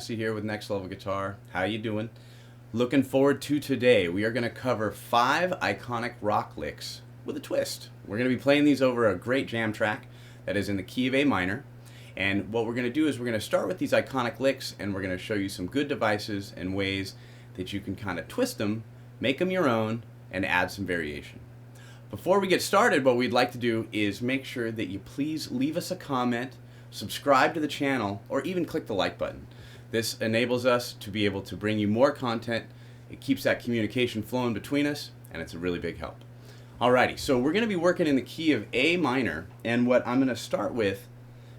Jesse here with Next Level Guitar. How you doing? Looking forward to today. We are going to cover 5 iconic rock licks with a twist. We're going to be playing these over a great jam track that is in the key of A minor. And what we're going to do is we're going to start with these iconic licks, and we're going to show you some good devices and ways that you can kind of twist them, make them your own, and add some variation. Before we get started, what we'd like to do is make sure that you please leave us a comment, subscribe to the channel, or even click the like button. This enables us to be able to bring you more content. It keeps that communication flowing between us, and it's a really big help. Alrighty, so we're going to be working in the key of A minor, and what I'm going to start with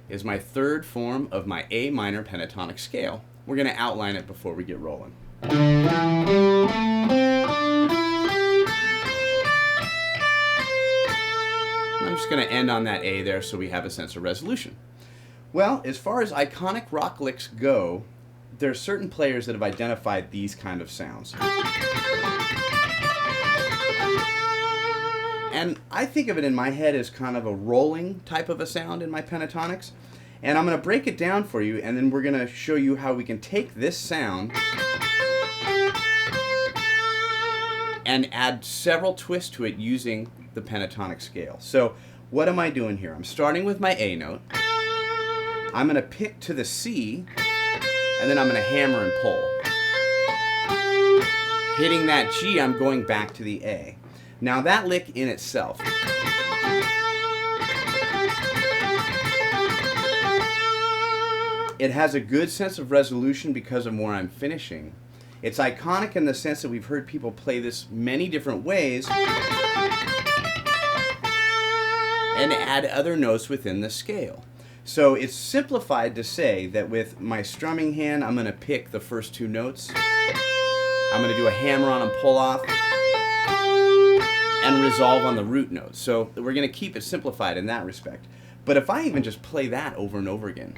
is my third form of my A minor pentatonic scale. We're going to outline it before we get rolling. I'm just going to end on that A there so we have a sense of resolution. Well, as far as iconic rock licks go, there are certain players that have identified these kind of sounds. And I think of it in my head as kind of a rolling type of a sound in my pentatonics. And I'm going to break it down for you, and then we're going to show you how we can take this sound and add several twists to it using the pentatonic scale. So what am I doing here? I'm starting with my A note. I'm going to pick to the C, and then I'm going to hammer and pull. Hitting that G, I'm going back to the A. Now that lick in itself, it has a good sense of resolution because of where I'm finishing. It's iconic in the sense that we've heard people play this many different ways and add other notes within the scale. So it's simplified to say that with my strumming hand, I'm going to pick the first 2 notes. I'm going to do a hammer on and pull off and resolve on the root notes. So we're going to keep it simplified in that respect. But if I even just play that over and over again,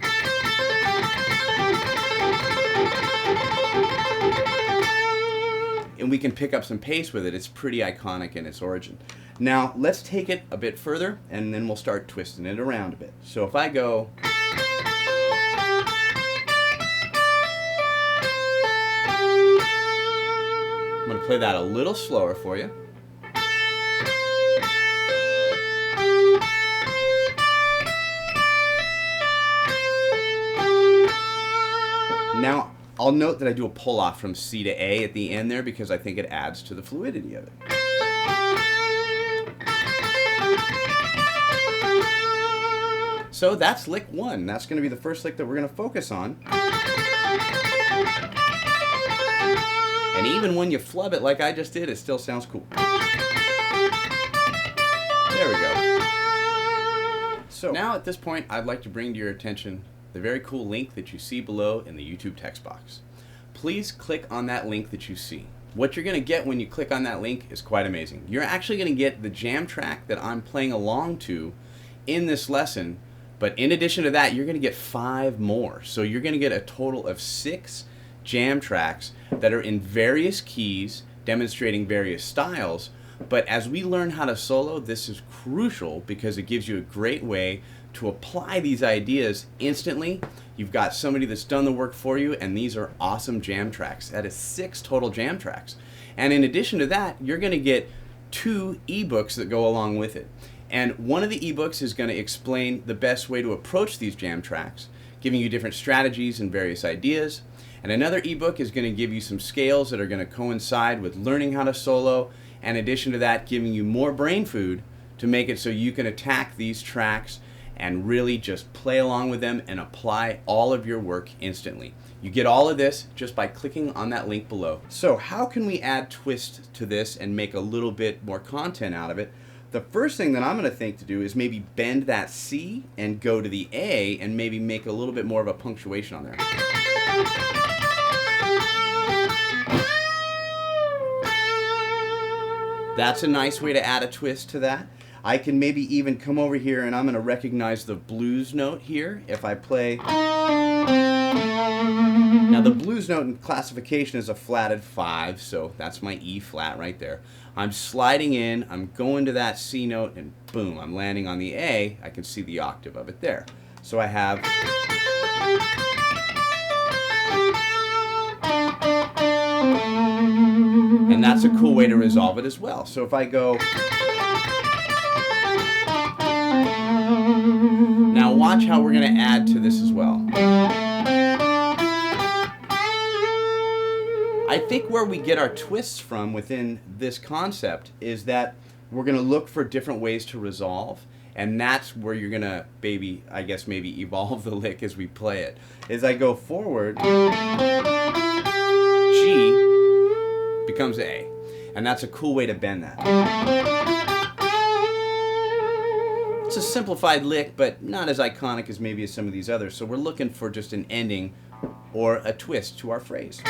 and we can pick up some pace with it, it's pretty iconic in its origin. Now let's take it a bit further, and then we'll start twisting it around a bit. So if I go, I'm going to play that a little slower for you. Now, I'll note that I do a pull off from C to A at the end there because I think it adds to the fluidity of it. So that's lick 1. That's going to be the first lick that we're going to focus on. And even when you flub it like I just did, it still sounds cool. There we go. So now at this point, I'd like to bring to your attention the very cool link that you see below in the YouTube text box. Please click on that link that you see. What you're going to get when you click on that link is quite amazing. You're actually going to get the jam track that I'm playing along to in this lesson, but in addition to that, you're going to get 5 more. So you're going to get a total of 6 jam tracks that are in various keys, demonstrating various styles. But as we learn how to solo, this is crucial because it gives you a great way to apply these ideas instantly. You've got somebody that's done the work for you, and these are awesome jam tracks. That is 6 total jam tracks. And in addition to that, you're going to get 2 ebooks that go along with it. And one of the ebooks is going to explain the best way to approach these jam tracks, giving you different strategies and various ideas. And another ebook is going to give you some scales that are going to coincide with learning how to solo, and in addition to that, giving you more brain food to make it so you can attack these tracks and really just play along with them and apply all of your work instantly. You get all of this just by clicking on that link below. So how can we add twist to this and make a little bit more content out of it? The first thing that I'm going to think to do is maybe bend that C and go to the A and maybe make a little bit more of a punctuation on there. That's a nice way to add a twist to that. I can maybe even come over here and I'm going to recognize the blues note here if I play. Now the blues note in classification is a flatted 5, so that's my E flat right there. I'm sliding in, I'm going to that C note, and boom, I'm landing on the A. I can see the octave of it there. So I have And that's a cool way to resolve it as well. So if I go... Now watch how we're going to add to this as well. I think where we get our twists from within this concept is that we're going to look for different ways to resolve, and that's where you're going to, maybe evolve the lick as we play it. As I go forward, G becomes A, and that's a cool way to bend that. It's a simplified lick, but not as iconic as maybe as some of these others, so we're looking for just an ending or a twist to our phrase.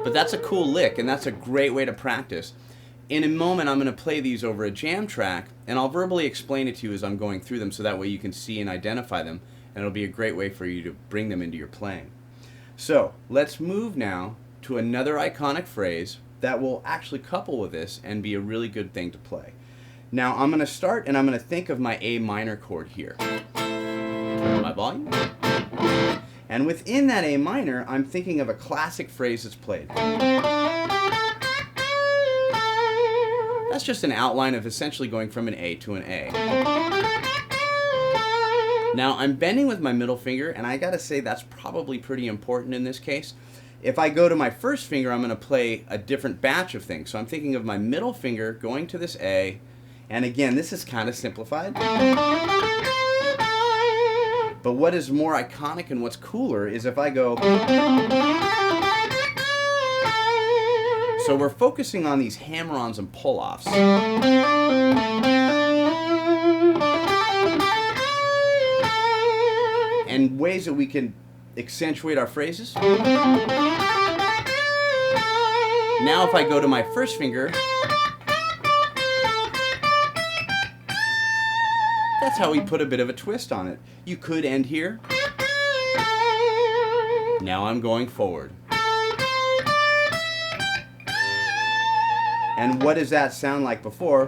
But that's a cool lick, and that's a great way to practice. In a moment, I'm going to play these over a jam track, and I'll verbally explain it to you as I'm going through them, so that way you can see and identify them, and it'll be a great way for you to bring them into your playing. So let's move now to another iconic phrase that will actually couple with this and be a really good thing to play. Now I'm going to start, and I'm going to think of my A minor chord here. Turn on my volume. And within that A minor, I'm thinking of a classic phrase that's played. That's just an outline of essentially going from an A to an A. Now I'm bending with my middle finger, and I gotta say that's probably pretty important in this case. If I go to my first finger, I'm gonna play a different batch of things. So I'm thinking of my middle finger going to this A, and again, this is kind of simplified. But what is more iconic and what's cooler is if I go... So we're focusing on these hammer-ons and pull-offs. And ways that we can accentuate our phrases. Now if I go to my first finger, that's how we put a bit of a twist on it. You could end here. Now I'm going forward. And what does that sound like before?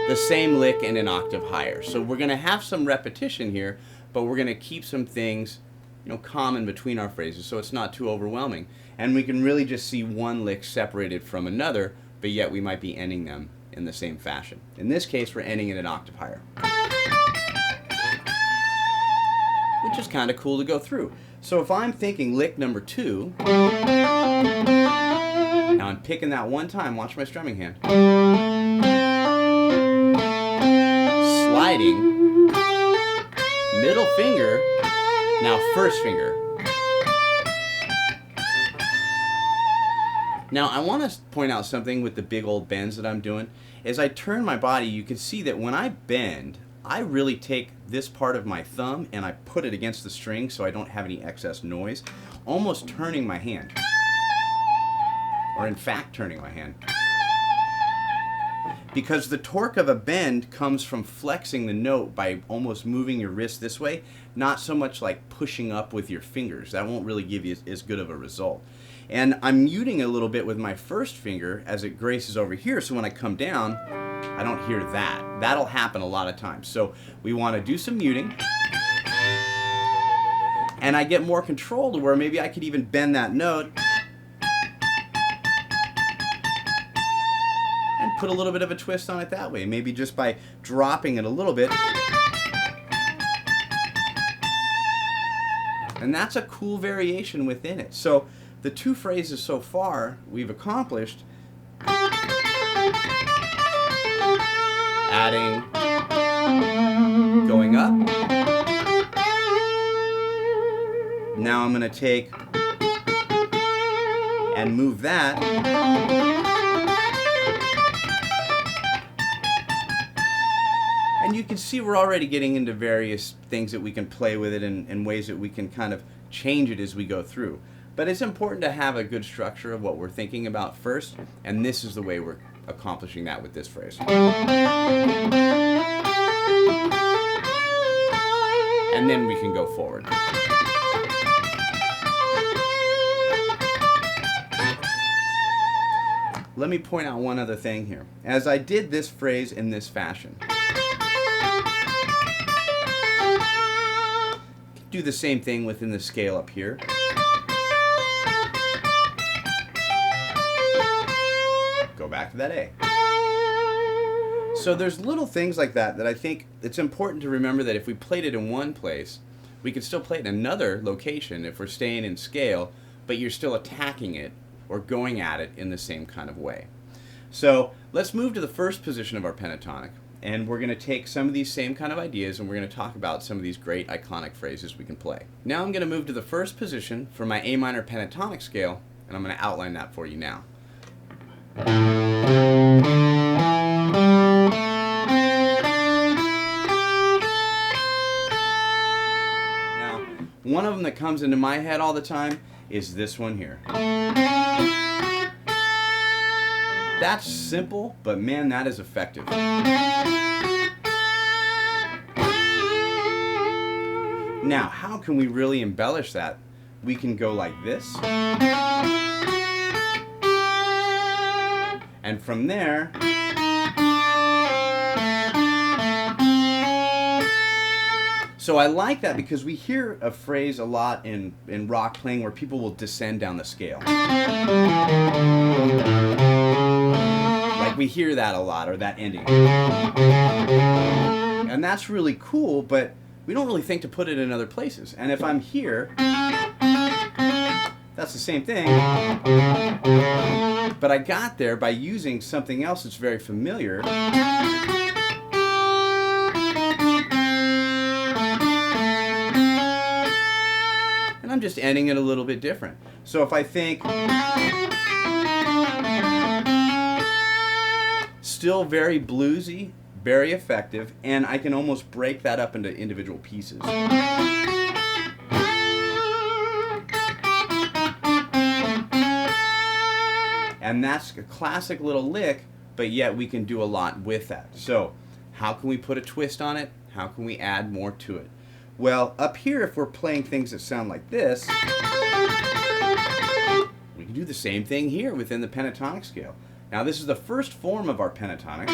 The same lick and an octave higher. So we're going to have some repetition here, but we're going to keep some things, common between our phrases, so it's not too overwhelming. And we can really just see one lick separated from another, but yet we might be ending them in the same fashion. In this case, we're ending in an octave higher, which is kind of cool to go through. So if I'm thinking lick number 2, now I'm picking that one time, watch my strumming hand. Sliding, middle finger, now first finger. Now I want to point out something with the big old bends that I'm doing. As I turn my body, you can see that when I bend, I really take this part of my thumb and I put it against the string so I don't have any excess noise, almost turning my hand. Or in fact turning my hand. Because the torque of a bend comes from flexing the note by almost moving your wrist this way, not so much like pushing up with your fingers. That won't really give you as good of a result. And I'm muting a little bit with my first finger as it graces over here, so when I come down, I don't hear that. That'll happen a lot of times. So we want to do some muting. And I get more control to where maybe I could even bend that note and put a little bit of a twist on it that way. Maybe just by dropping it a little bit. And that's a cool variation within it. So the two phrases so far we've accomplished, adding, going up. Now I'm going to take and move that. And you can see we're already getting into various things that we can play with it and ways that we can kind of change it as we go through. But it's important to have a good structure of what we're thinking about first, and this is the way we're accomplishing that with this phrase. And then we can go forward. Let me point out one other thing here. As I did this phrase in this fashion, Do the same thing within the scale up here. Go back to that A. So there's little things like that that I think it's important to remember that if we played it in one place, we could still play it in another location if we're staying in scale, but you're still attacking it or going at it in the same kind of way. So let's move to the first position of our pentatonic, and we're going to take some of these same kind of ideas and we're going to talk about some of these great iconic phrases we can play. Now I'm going to move to the first position for my A minor pentatonic scale, and I'm going to outline that for you now. Now, one of them that comes into my head all the time is this one here. That's simple, but man, that is effective. Now, how can we really embellish that? We can go like this. And from there, so I like that because we hear a phrase a lot in rock playing where people will descend down the scale. Like we hear that a lot, or that ending. And that's really cool, but we don't really think to put it in other places. And if I'm here, that's the same thing. But I got there by using something else that's very familiar. And I'm just ending it a little bit different. So if I think, still very bluesy, very effective, and I can almost break that up into individual pieces. And that's a classic little lick, but yet we can do a lot with that. So how can we put a twist on it? How can we add more to it? Well, up here, if we're playing things that sound like this, we can do the same thing here within the pentatonic scale. Now this is the first form of our pentatonic.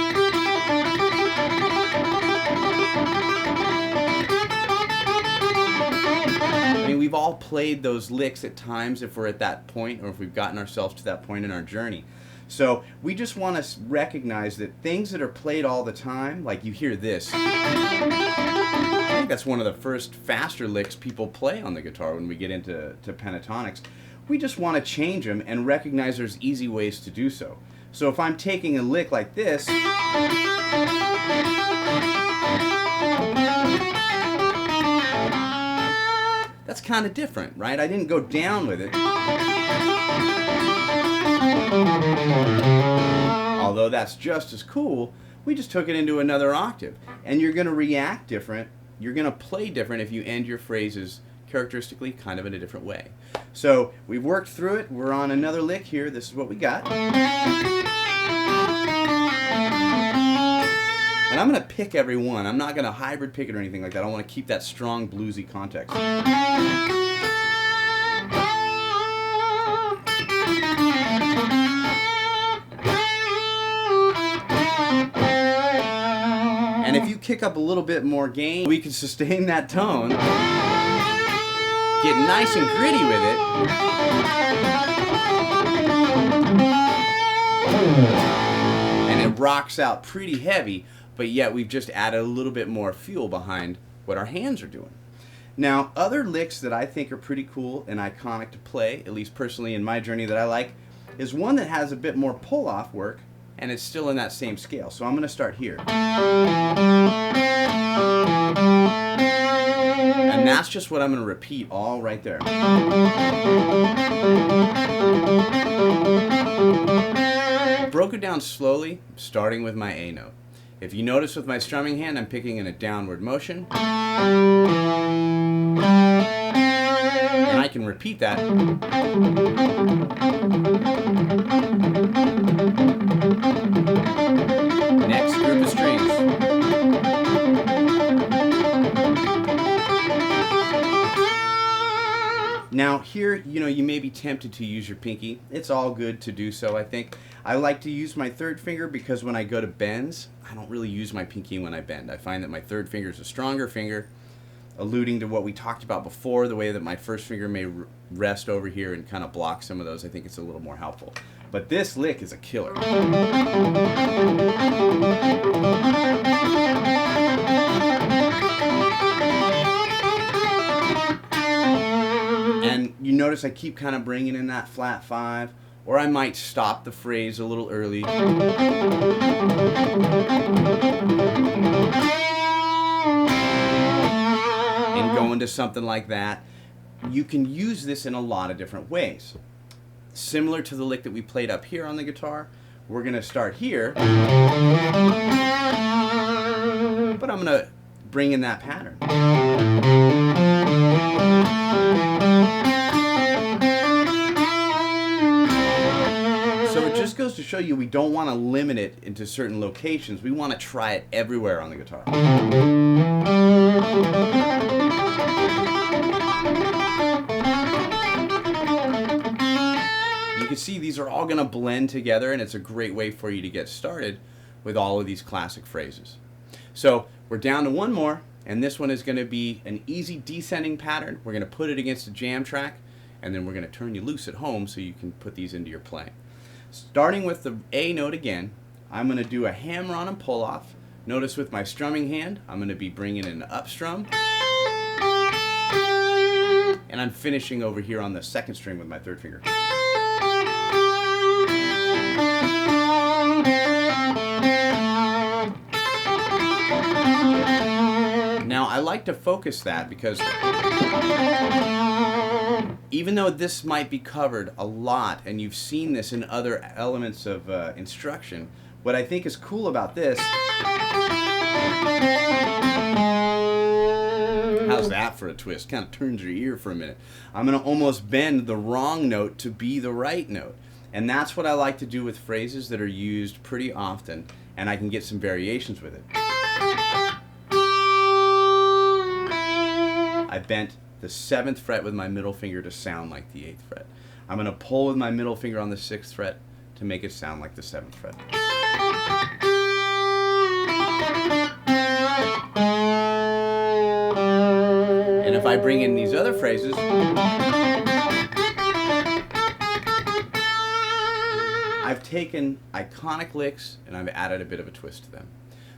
I mean, we've all played those licks at times if we're at that point, or if we've gotten ourselves to that point in our journey. So we just want to recognize that things that are played all the time, like you hear this. I think that's one of the first faster licks people play on the guitar when we get into pentatonics. We just want to change them and recognize there's easy ways to do so. So if I'm taking a lick like this, that's kind of different, right? I didn't go down with it. Although that's just as cool, we just took it into another octave. And you're going to react different, you're going to play different if you end your phrases characteristically kind of in a different way. So we've worked through it. We're on another lick here. This is what we got. And I'm going to pick every one. I'm not going to hybrid pick it or anything like that. I want to keep that strong bluesy context. And if you kick up a little bit more gain, we can sustain that tone. Get nice and gritty with it. And it rocks out pretty heavy, but yet we've just added a little bit more fuel behind what our hands are doing. Now, other licks that I think are pretty cool and iconic to play, at least personally in my journey that I like, is one that has a bit more pull-off work, and it's still in that same scale. So I'm going to start here. And that's just what I'm going to repeat all right there. Broke it down slowly, starting with my A note. If you notice with my strumming hand, I'm picking in a downward motion. And I can repeat that. Next group of strings. Now here, you may be tempted to use your pinky. It's all good to do so, I think. I like to use my third finger because when I go to bends, I don't really use my pinky when I bend. I find that my third finger is a stronger finger, alluding to what we talked about before, the way that my first finger may rest over here and kind of block some of those. I think it's a little more helpful. But this lick is a killer. And you notice I keep kind of bringing in that flat 5, or I might stop the phrase a little early. And go into something like that. You can use this in a lot of different ways. Similar to the lick that we played up here on the guitar, we're going to start here, but I'm going to bring in that pattern. So it just goes to show you we don't want to limit it into certain locations. We want to try it everywhere on the guitar. You can see these are all going to blend together, and it's a great way for you to get started with all of these classic phrases. So we're down to one more, and this one is going to be an easy descending pattern. We're going to put it against a jam track, and then we're going to turn you loose at home so you can put these into your playing. Starting with the A note again, I'm going to do a hammer-on and pull-off. Notice with my strumming hand, I'm going to be bringing in an up strum, and I'm finishing over here on the second string with my third finger. Now, I like to focus that because even though this might be covered a lot, and you've seen this in other elements of instruction, what I think is cool about this, how's that for a twist? Kind of turns your ear for a minute. I'm going to almost bend the wrong note to be the right note. And that's what I like to do with phrases that are used pretty often, and I can get some variations with it. I bent the 7th fret with my middle finger to sound like the 8th fret. I'm going to pull with my middle finger on the 6th fret to make it sound like the 7th fret. And if I bring in these other phrases, I've taken iconic licks and I've added a bit of a twist to them.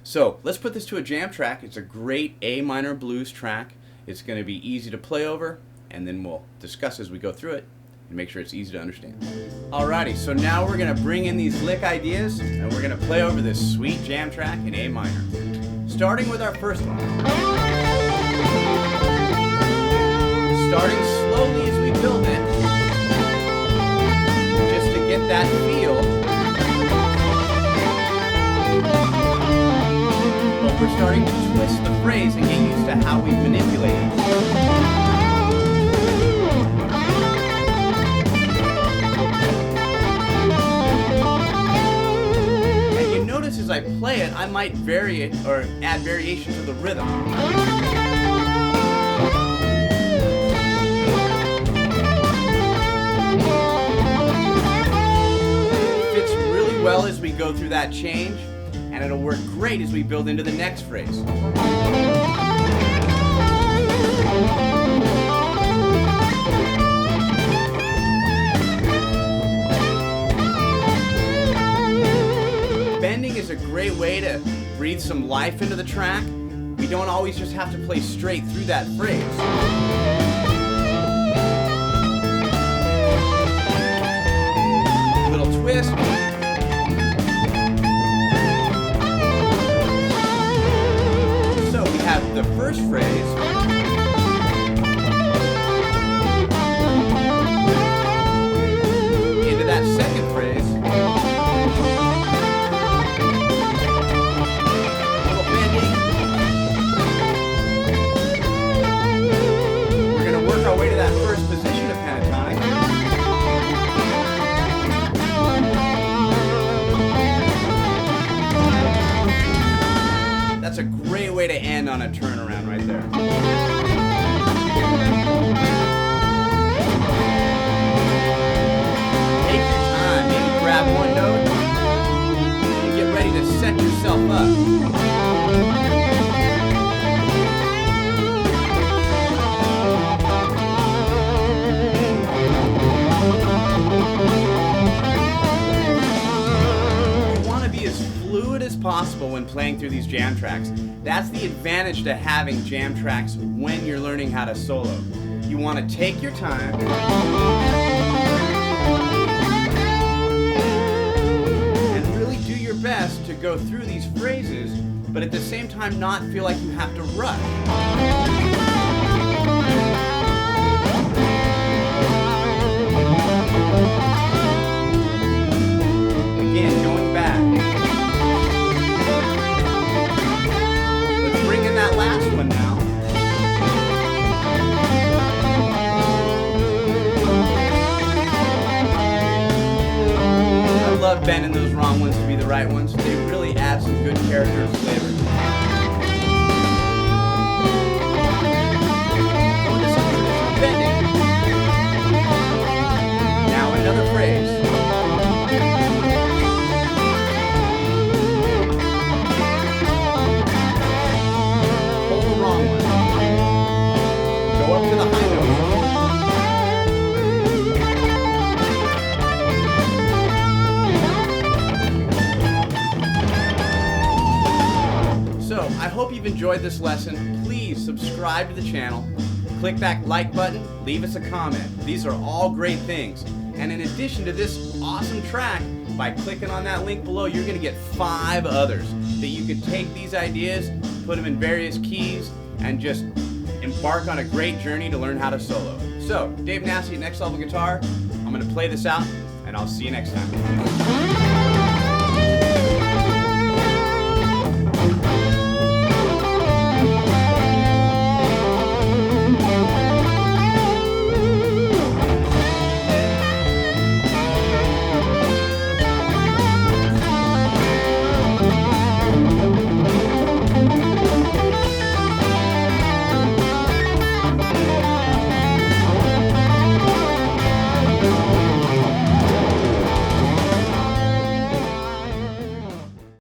So let's put this to a jam track. It's a great A minor blues track. It's going to be easy to play over, and then we'll discuss as we go through it and make sure it's easy to understand. Alrighty, so now we're going to bring in these lick ideas and we're going to play over this sweet jam track in A minor. Starting with our first one. Starting slowly as we build it, just to get that feel. But we're starting to twist the phrase and get used to how we manipulate it. And you notice as I play it, I might vary it or add variation to the rhythm. Fits really well as we go through that change, and it'll work great as we build into the next phrase. Bending is a great way to breathe some life into the track. We don't always just have to play straight through that phrase. A little twist. The first phrase, into that second phrase, a little bending. We're going to work our way to that first position of pentatonic. That's a great way to end on a turnaround right there. Take your time, maybe grab one note and get ready to set yourself up. when playing through these jam tracks. That's the advantage to having jam tracks when you're learning how to solo. You want to take your time and really do your best to go through these phrases, but at the same time not feel like you have to rush. Again, going back. Let's bring in that last one now. I love bending those wrong ones to be the right ones. They really add some good character and flavor. Going to some traditional bending. Now another phrase. Hold the wrong one. Go up to the high note. So, I hope you've enjoyed this lesson. Please subscribe to the channel, click that like button, leave us a comment. These are all great things. And in addition to this awesome track, by clicking on that link below, you're going to get 5 others that you could take these ideas, put them in various keys, and just embark on a great journey to learn how to solo. So, Dave Nasty at Next Level Guitar. I'm going to play this out, and I'll see you next time.